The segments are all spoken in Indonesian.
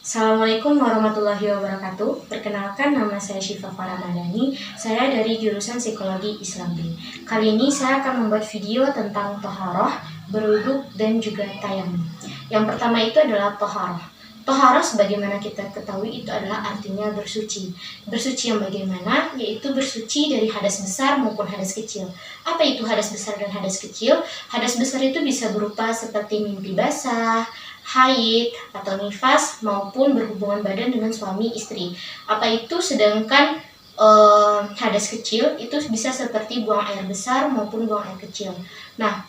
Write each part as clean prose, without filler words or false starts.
Assalamualaikum warahmatullahi wabarakatuh. Perkenalkan, nama saya Syifa Faramadani. Saya dari jurusan Psikologi Islam B. Kali ini saya akan membuat video tentang toharoh, berwudu, dan juga tayamum. Yang pertama itu adalah toharoh. Toharoh sebagaimana kita ketahui itu adalah artinya bersuci. Bersuci yang bagaimana? Yaitu bersuci dari hadas besar maupun hadas kecil. Apa itu hadas besar dan hadas kecil? Hadas besar itu bisa berupa seperti mimpi basah, haid atau nifas, maupun berhubungan badan dengan suami istri. Apa itu? Sedangkan hadas kecil itu bisa seperti buang air besar maupun buang air kecil. Nah,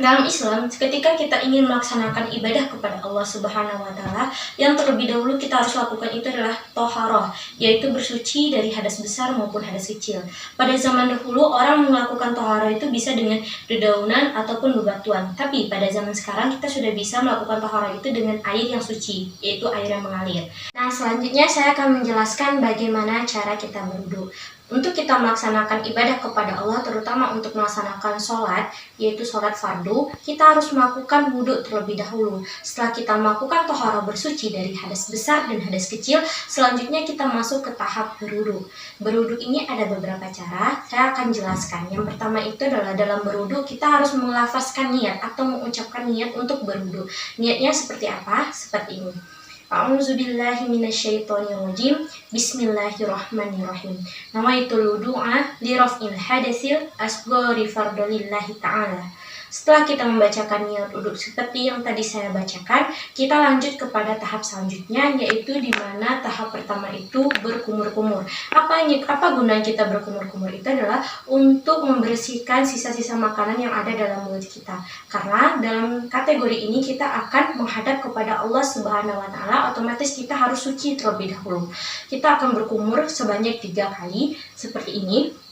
dalam Islam, ketika kita ingin melaksanakan ibadah kepada Allah Subhanahu wa Ta'ala, yang terlebih dahulu kita harus lakukan itu adalah toharoh, yaitu bersuci dari hadas besar maupun hadas kecil. Pada zaman dahulu, orang melakukan toharoh itu bisa dengan dedaunan ataupun bebatuan. Tapi pada zaman sekarang, kita sudah bisa melakukan toharoh itu dengan air yang suci, yaitu air yang mengalir. Nah, selanjutnya saya akan menjelaskan bagaimana cara kita berwudu. Untuk kita melaksanakan ibadah kepada Allah, terutama untuk melaksanakan sholat, yaitu sholat fardu, kita harus melakukan wudhu terlebih dahulu. Setelah kita melakukan toharoh bersuci dari hadas besar dan hadas kecil, selanjutnya kita masuk ke tahap berwudhu. Berwudhu ini ada beberapa cara, saya akan jelaskan. Yang pertama itu adalah dalam berwudhu kita harus melafazkan niat atau mengucapkan niat untuk berwudhu. Niatnya seperti apa? Seperti ini. A'udzubillahi minasyaitonirrajim. Bismillahirrahmanirrahim. Nawaitul wudu'a li raf'il hadatsil asghari fardalillahi ta'ala. Setelah kita membacakan niat wudhu seperti yang tadi saya bacakan, kita lanjut kepada tahap selanjutnya, yaitu di mana tahap pertama itu berkumur-kumur. Apa gunanya kita berkumur-kumur? Itu adalah untuk membersihkan sisa-sisa makanan yang ada dalam mulut kita. Karena dalam kategori ini kita akan menghadap kepada Allah Subhanahu wa Ta'ala, otomatis kita harus suci terlebih dahulu. Kita akan berkumur sebanyak 3 kali seperti ini.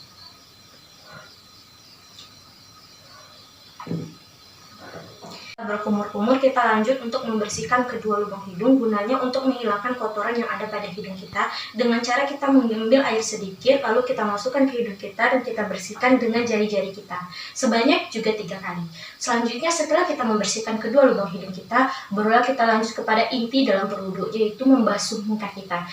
Berkumur-kumur, kita lanjut untuk membersihkan kedua lubang hidung, gunanya untuk menghilangkan kotoran yang ada pada hidung kita dengan cara kita mengambil air sedikit, lalu kita masukkan ke hidung kita dan kita bersihkan dengan jari-jari kita sebanyak juga 3 kali. Selanjutnya, setelah kita membersihkan kedua lubang hidung kita, barulah kita lanjut kepada inti dalam berwudu, yaitu membasuh muka kita.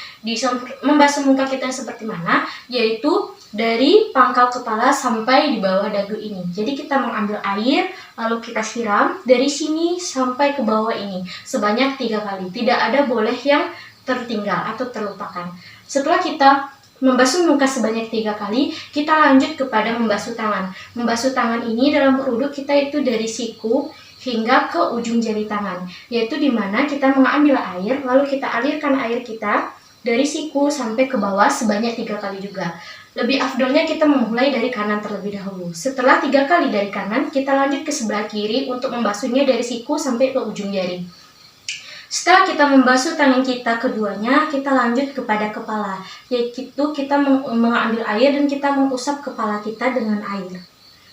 Membasuh muka kita seperti mana? Yaitu dari pangkal kepala sampai di bawah dagu ini. Jadi kita mengambil air, lalu kita siram dari sini sampai ke bawah ini sebanyak 3 kali. Tidak ada boleh yang tertinggal atau terlupakan. Setelah kita membasuh muka sebanyak 3 kali, kita lanjut kepada membasuh tangan. Membasuh tangan ini dalam berwudu kita itu dari siku hingga ke ujung jari tangan, yaitu dimana kita mengambil air, lalu kita alirkan air kita dari siku sampai ke bawah sebanyak 3 kali juga. Lebih afdolnya kita memulai dari kanan terlebih dahulu. Setelah 3 kali dari kanan, kita lanjut ke sebelah kiri untuk membasuhnya dari siku sampai ke ujung jari. Setelah kita membasuh tangan kita keduanya, kita lanjut kepada kepala, yaitu kita mengambil air dan kita mengusap kepala kita dengan air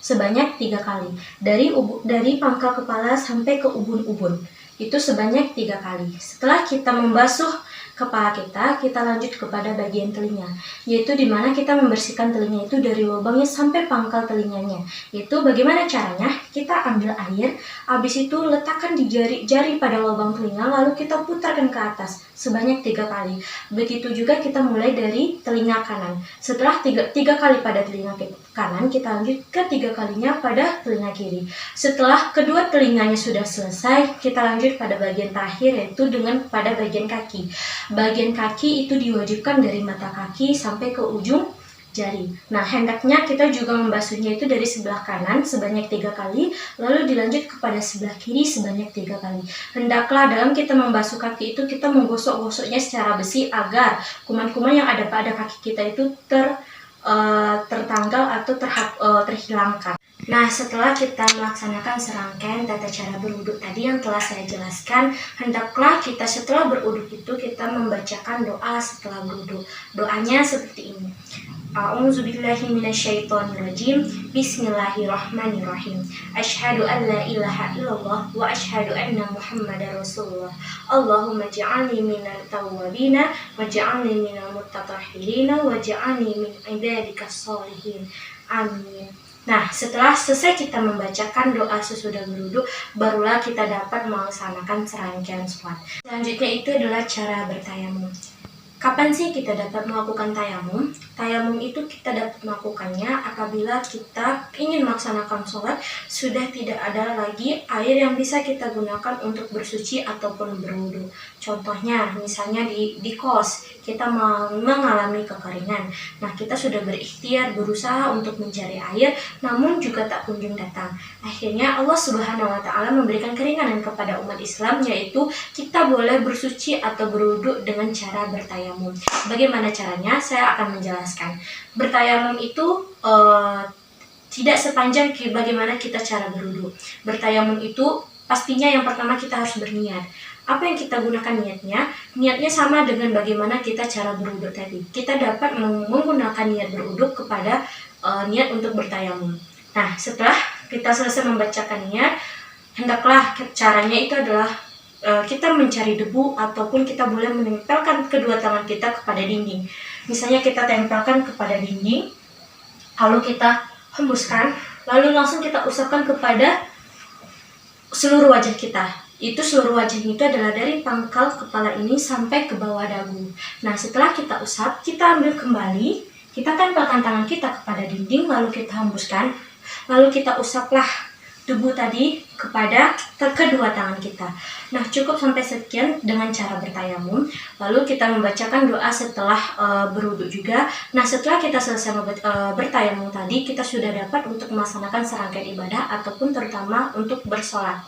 sebanyak 3 kali. Dari pangkal kepala sampai ke ubun-ubun. Itu sebanyak 3 kali. Setelah kita membasuh kepala kita lanjut kepada bagian telinga, yaitu dimana kita membersihkan telinga itu dari lubangnya sampai pangkal telinganya. Yaitu bagaimana caranya? Kita ambil air, habis itu letakkan di jari pada lubang telinga, lalu kita putarkan ke atas sebanyak 3 kali. Begitu juga kita mulai dari telinga kanan. Setelah 3 kali pada telinga kanan, kita lanjut ke 3 kalinya pada telinga kiri. Setelah kedua telinganya sudah selesai, kita lanjut pada bagian terakhir, yaitu dengan pada bagian kaki. Bagian kaki itu diwajibkan dari mata kaki sampai ke ujung jari. Nah, hendaknya kita juga membasuhnya itu dari sebelah kanan sebanyak 3 kali, lalu dilanjut kepada sebelah kiri sebanyak 3 kali. Hendaklah dalam kita membasuh kaki itu kita menggosok-gosoknya secara bersih agar kuman-kuman yang ada pada kaki kita itu tertanggal atau terhilangkan. Nah, setelah kita melaksanakan serangkaian tata cara berwudu tadi yang telah saya jelaskan, hendaklah kita setelah berwudu itu kita membacakan doa setelah berwudu. Doanya seperti ini. A'udzubillahi minasyaitonirrajim. Bismillahirrahmanirrahim. Asyhadu an la ilaha illallah wa asyhadu anna Muhammadar Rasulullah. Allahumma ja'alni minal tawwabina wa ja'alni minal mutatahhirina wa ja'alni min ibadikas sholihin. Amin. Nah, setelah selesai kita membacakan doa sesudah berwudu, barulah kita dapat melaksanakan serangkaian sholat. Selanjutnya itu adalah cara bertayamum. Kapan sih kita dapat melakukan tayamum? Tayamum itu kita dapat melakukannya apabila kita ingin melaksanakan sholat, sudah tidak ada lagi air yang bisa kita gunakan untuk bersuci ataupun berwudu. Contohnya, misalnya di kos, kita mengalami kekeringan. Nah, kita sudah berikhtiar, berusaha untuk mencari air, namun juga tak kunjung datang. Akhirnya Allah Subhanahu wa Ta'ala memberikan keringanan kepada umat Islam, yaitu kita boleh bersuci atau berwudu dengan cara bertayamum. Bagaimana caranya? Saya akan menjelaskan. Bertayamum itu tidak sepanjang bagaimana kita cara berwudu. Bertayamum itu pastinya yang pertama kita harus berniat. Apa yang kita gunakan niatnya? Niatnya sama dengan bagaimana kita cara berwudu tadi. Kita dapat menggunakan niat berwudu kepada niat untuk bertayamum. Nah, setelah kita selesai membacakan niat, hendaklah caranya itu adalah kita mencari debu ataupun kita boleh menempelkan kedua tangan kita kepada dinding. Misalnya kita tempelkan kepada dinding, lalu kita hembuskan, lalu langsung kita usapkan kepada seluruh wajah kita. Itu seluruh wajah itu adalah dari pangkal kepala ini sampai ke bawah dagu. Nah, setelah kita usap, kita ambil kembali, kita tempelkan tangan kita kepada dinding, lalu kita hembuskan, lalu kita usaplah debu tadi kepada kedua tangan kita. Nah, cukup sampai sekian dengan cara bertayamum. Lalu kita membacakan doa setelah berwudu juga. Nah, setelah kita selesai bertayamum tadi, kita sudah dapat untuk melaksanakan serangkaian ibadah ataupun terutama untuk bersolat.